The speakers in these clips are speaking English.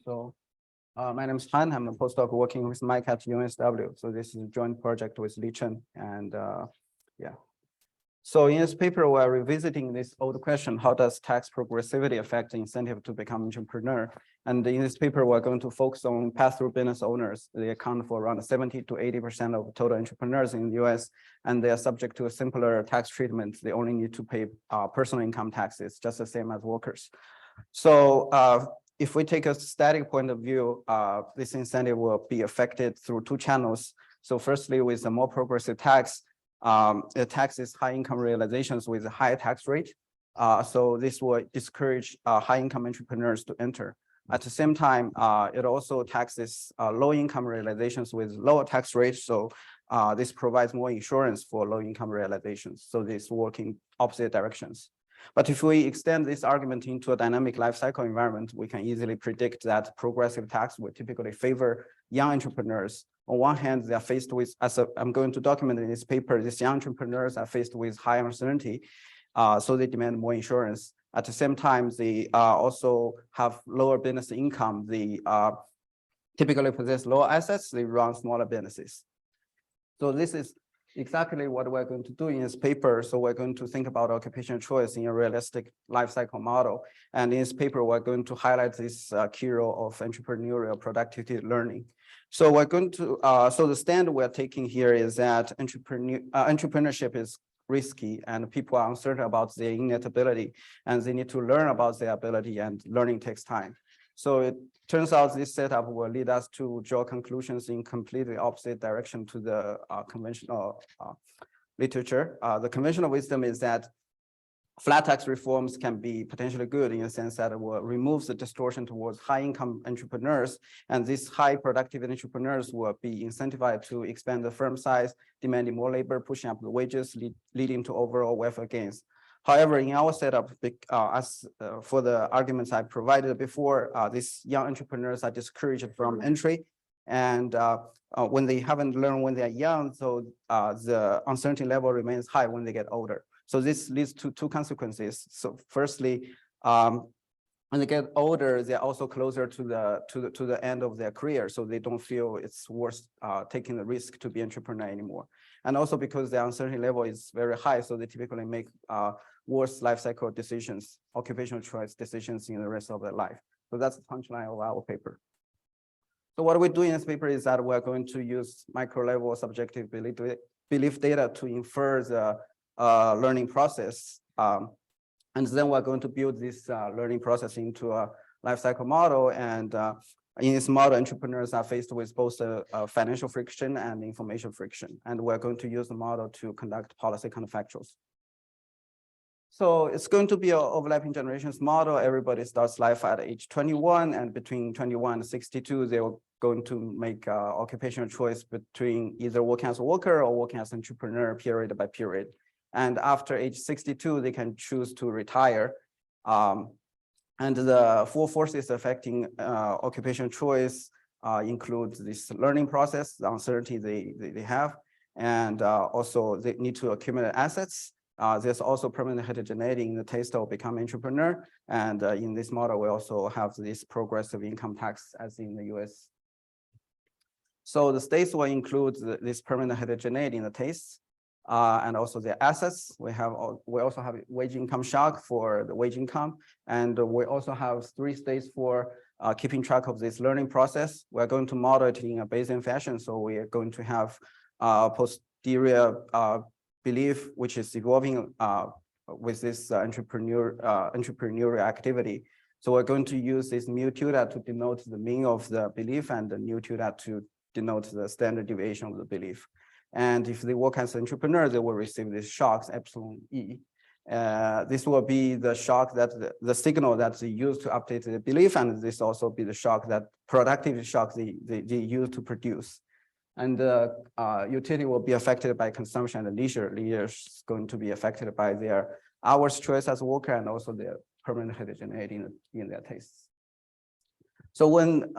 So my name is Han. I'm a postdoc working with Mike at UNSW. So this is a joint project with Lichen. And yeah. So in this paper, we're revisiting this old question: how does tax progressivity affect the incentive to become entrepreneur? And in this paper, we're going to focus on pass-through business owners. They account for around 70 to 80% of total entrepreneurs in the US, and they are subject to a simpler tax treatment. They only need to pay personal income taxes, just the same as workers. So if we take a static point of view, this incentive will be affected through two channels. So firstly, with a more progressive tax, it taxes high income realizations with a higher tax rate. So this will discourage high income entrepreneurs to enter. At the same time, it also taxes low income realizations with lower tax rates. So this provides more insurance for low income realizations. So this work in opposite directions. But if we extend this argument into a dynamic life cycle environment, we can easily predict that progressive tax will typically favor young entrepreneurs. On one hand, they are faced with, I'm going to document in this paper, these young entrepreneurs are faced with high uncertainty, so they demand more insurance. At the same time, they also have lower business income. They typically possess lower assets. They run smaller businesses. So this is exactly what we're going to do in this paper. So we're going to think about occupational choice in a realistic life cycle model. And in this paper, we're going to highlight this key role of entrepreneurial productivity learning. So we're going to, so the stand we're taking here is that entrepreneurship is risky and people are uncertain about their innate ability and they need to learn about their ability, and learning takes time. So it turns out this setup will lead us to draw conclusions in completely opposite direction to the conventional literature. The conventional wisdom is that flat tax reforms can be potentially good in a sense that it will remove the distortion towards high income entrepreneurs, and these high productive entrepreneurs will be incentivized to expand the firm size, demanding more labor, pushing up the wages, leading to overall welfare gains. However, in our setup, for the arguments I provided before, these young entrepreneurs are discouraged from entry, and when they haven't learned when they are young, so the uncertainty level remains high when they get older. So this leads to two consequences. So firstly, when they get older, they're also closer to the end of their career, so they don't feel it's worth taking the risk to be entrepreneur anymore. And also because the uncertainty level is very high, so they typically make worse life cycle decisions, occupational choice decisions in the rest of their life. So that's the punchline of our paper. So what we do in this paper is that we're going to use micro-level subjective belief data to infer the learning process. And then we're going to build this learning process into a life cycle model. And in this model, entrepreneurs are faced with both financial friction and information friction. And we're going to use the model to conduct policy counterfactuals. So it's going to be an overlapping generations model. Everybody starts life at age 21, and between 21 and 62, they're going to make occupational choice between either working as a worker or working as an entrepreneur period by period. And after age 62, they can choose to retire. And the four forces affecting occupational choice include this learning process, the uncertainty they have, and also they need to accumulate assets. There's also permanent heterogeneity in the taste of becoming entrepreneur. And in this model, we also have this progressive income tax as in the US. So the states will include this permanent heterogeneity in the tastes. And also their assets. We also have wage income shock for the wage income. And we also have 3 states for keeping track of this learning process. We're going to model it in a Bayesian fashion. So we are going to have posterior belief, which is evolving with this entrepreneurial activity. So we're going to use this mu tilde to denote the mean of the belief and the nu tilde to denote the standard deviation of the belief. And if they work as an entrepreneur, they will receive these shocks, epsilon E. This will be the shock that the signal that they use to update the belief, and this also be the shock that productivity shock they use to produce. And the utility will be affected by consumption and leisure. Leisure is going to be affected by their hours choice as a worker and also their permanent heterogeneity in their tastes. So when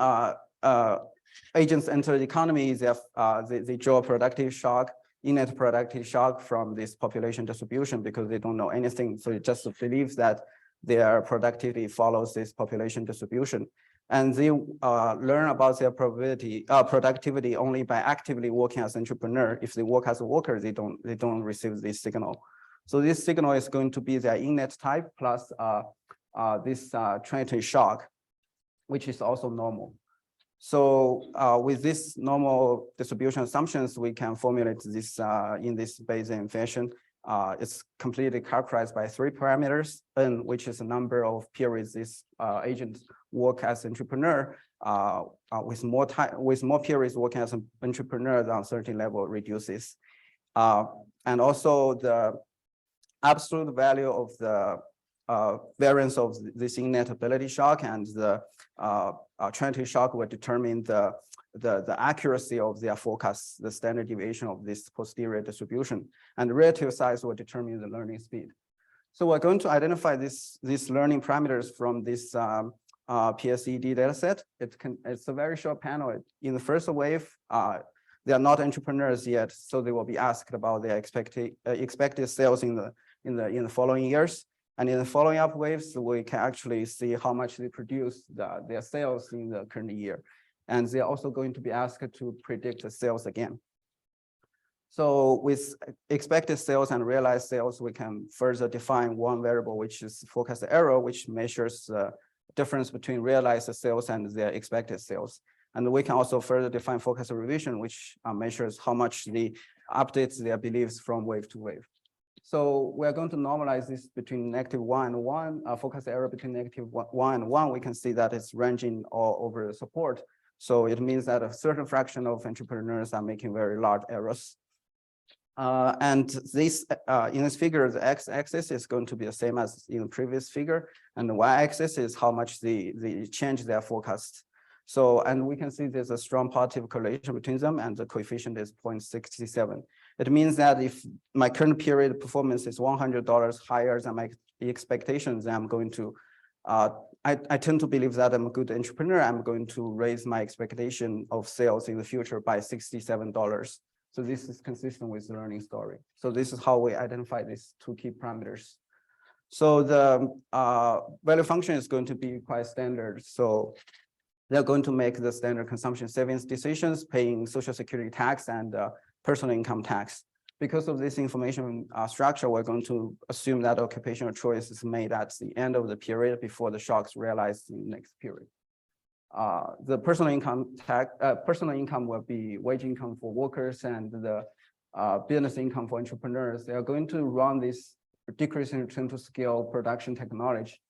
agents enter the economy, they draw productive shock, innate productive shock from this population distribution because they don't know anything. So it just believes that their productivity follows this population distribution. And they learn about their productivity only by actively working as an entrepreneur. If they work as a worker, they don't receive this signal. So this signal is going to be their innet type plus this transitory shock, which is also normal. So with this normal distribution assumptions, we can formulate this in this Bayesian fashion. It's completely characterized by 3 parameters, N, which is the number of periods this agent work as entrepreneur. With more periods working as an entrepreneur, the uncertainty level reduces. And also the absolute value of the variance of this innet ability shock and the transitory shock will determine the accuracy of their forecasts, the standard deviation of this posterior distribution, and the relative size will determine the learning speed. So we're going to identify these learning parameters from this PSED dataset. It's a very short panel. In the first wave, they are not entrepreneurs yet, so they will be asked about their expected sales in the following years. And in the following up waves, we can actually see how much they produce their sales in the current year. And they're also going to be asked to predict the sales again. So with expected sales and realized sales, we can further define one variable, which is forecast error, which measures the difference between realized sales and their expected sales. And we can also further define forecast revision, which measures how much they update their beliefs from wave to wave. So we're going to normalize this between -1 and 1, forecast error between -1 and 1. We can see that it's ranging all over the support. So it means that a certain fraction of entrepreneurs are making very large errors. And this in this figure, the x-axis is going to be the same as in the previous figure, and the y-axis is how much they change their forecast. So, and we can see there's a strong positive correlation between them, and the coefficient is 0.67. It means that if my current period performance is $100 higher than my expectations, I'm going to, I tend to believe that I'm a good entrepreneur. I'm going to raise my expectation of sales in the future by $67. So this is consistent with the learning story. So this is how we identify these 2 key parameters. So the value function is going to be quite standard. So they're going to make the standard consumption savings decisions, paying Social Security tax and personal income tax. Because of this information structure, we're going to assume that occupational choice is made at the end of the period before the shocks realized in the next period. The personal income will be wage income for workers, and the business income for entrepreneurs. They are going to run this decreasing return to scale production technology.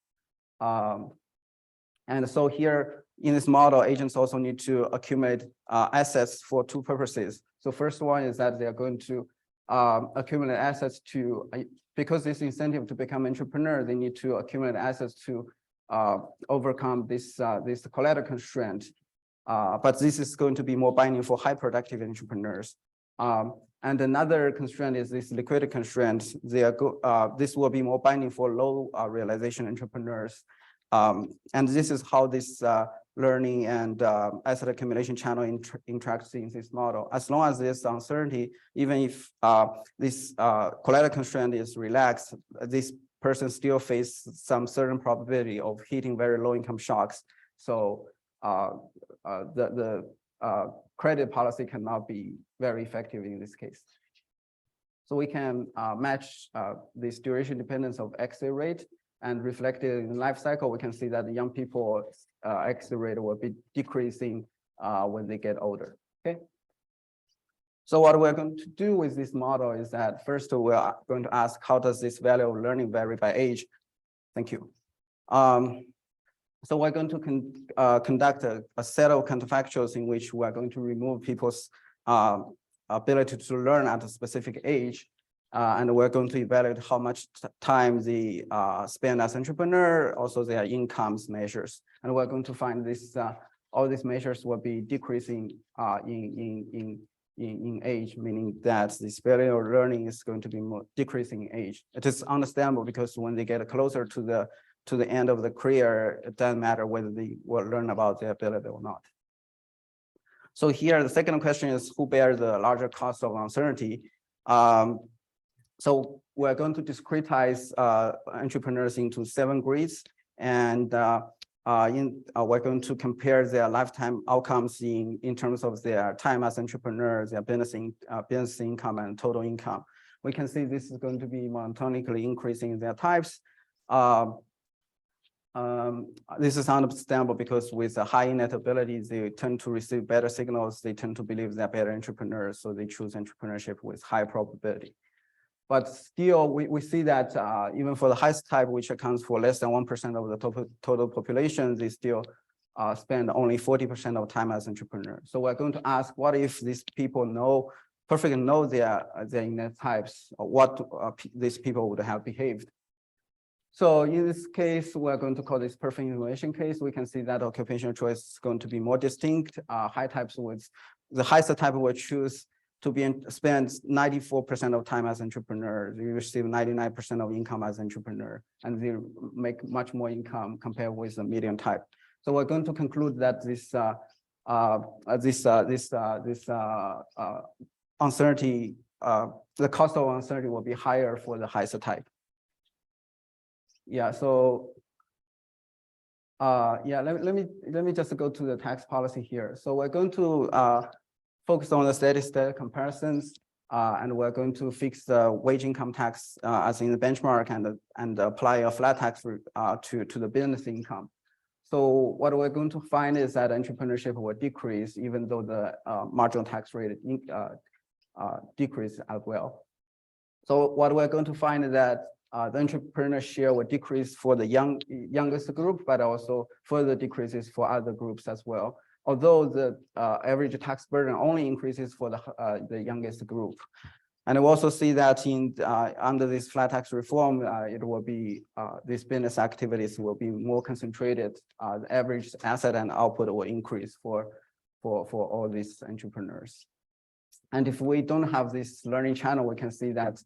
And so here in this model, agents also need to accumulate assets for 2 purposes. So first one is that they are going to accumulate assets to, because this incentive to become entrepreneur, they need to accumulate assets to overcome this collateral constraint. But this is going to be more binding for high productive entrepreneurs. And another constraint is this liquidity constraint. This will be more binding for low realization entrepreneurs. And this is how this learning and asset accumulation channel interacts in this model. As long as there's uncertainty, even if this collateral constraint is relaxed, this person still face some certain probability of hitting very low income shocks. So the credit policy cannot be very effective in this case. So we can match this duration dependence of exit rate, and reflected in life cycle, we can see that the young people exit rate will be decreasing when they get older. Okay. So what we're going to do with this model is that first we're going to ask, how does this value of learning vary by age? Thank you. So we're going to conduct a set of counterfactuals in which we're going to remove people's ability to learn at a specific age. And we're going to evaluate how much time they spend as entrepreneur, also their incomes measures. And we're going to find this, all these measures will be decreasing in age, meaning that this value of learning is going to be more decreasing in age. It is understandable because when they get closer to the end of the career, it doesn't matter whether they will learn about their ability or not. So here, the second question is, who bears the larger cost of uncertainty? So we're going to discretize entrepreneurs into 7 grades, and we're going to compare their lifetime outcomes in terms of their time as entrepreneurs, their business income and total income. We can see this is going to be monotonically increasing in their types. This is understandable because with a high net ability, they tend to receive better signals. They tend to believe they're better entrepreneurs, so they choose entrepreneurship with high probability. But still, we see that even for the highest type, which accounts for less than 1% of the total population, they still spend only 40% of time as entrepreneurs. So we're going to ask, what if these people perfectly know their innate types, or what these people would have behaved? So in this case, we're going to call this perfect evaluation case. We can see that occupational choice is going to be more distinct. High types with the highest type will choose to spend 94% of time as entrepreneur. They receive 99% of income as entrepreneur, and they make much more income compared with the medium type. So we're going to conclude that this uncertainty, the cost of uncertainty will be higher for the highest type. Yeah. So yeah, let me just go to the tax policy here. So we're going to focus on the steady state comparisons, and we're going to fix the wage income tax as in the benchmark and apply a flat tax to the business income. So what we're going to find is that entrepreneurship will decrease even though the marginal tax rate decrease as well. So what we're going to find is that the entrepreneur share will decrease for the youngest group, but also further decreases for other groups as well. Although the average tax burden only increases for the youngest group. And we also see that under this flat tax reform, it will be these business activities will be more concentrated. The average asset and output will increase for all these entrepreneurs. And if we don't have this learning channel, we can see that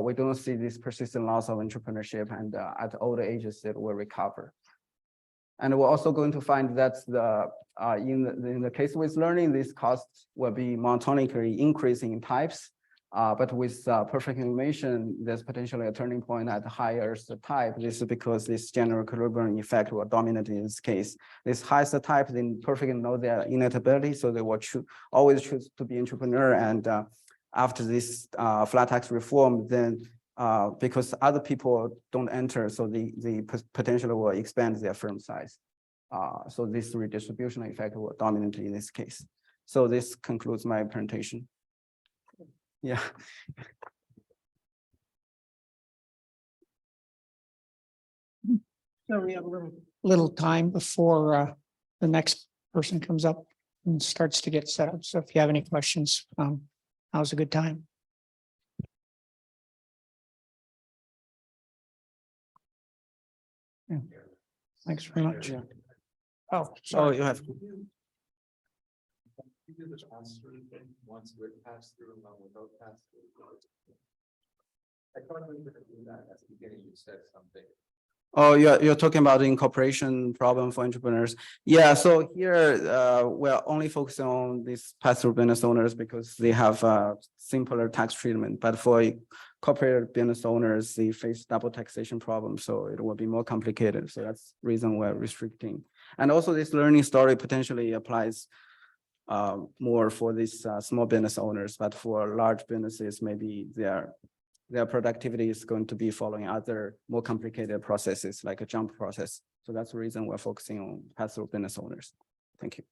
we don't see this persistent loss of entrepreneurship, and at older ages it will recover. And we're also going to find that in the case with learning, these costs will be monotonically increasing in types. But with perfect information, there's potentially a turning point at the highest type. This is because this general equilibrium effect will dominate in this case. This highest type, they perfectly know their innate ability, so they will always choose to be entrepreneur. And after this flat tax reform, then because other people don't enter, so the potentially will expand their firm size. So this redistribution effect will dominate in this case. So this concludes my presentation. Yeah. So we have a little time before the next person comes up and starts to get set up. So if you have any questions, now's a good time. Yeah. Thanks very much. Yeah. Oh, sorry. Oh, you have. You do the pass-through thing once with pass-through and without pass-through. I thought we were going to do that at the beginning. You said something. Oh, you're talking about the incorporation problem for entrepreneurs. Yeah, so here we're only focusing on these pass-through business owners because they have a simpler tax treatment. But for corporate business owners, they face double taxation problems, so it will be more complicated. So that's the reason we're restricting. And also, this learning story potentially applies more for these small business owners, but for large businesses, maybe their productivity is going to be following other more complicated processes like a jump process. So that's the reason we're focusing on pass-through business owners. Thank you.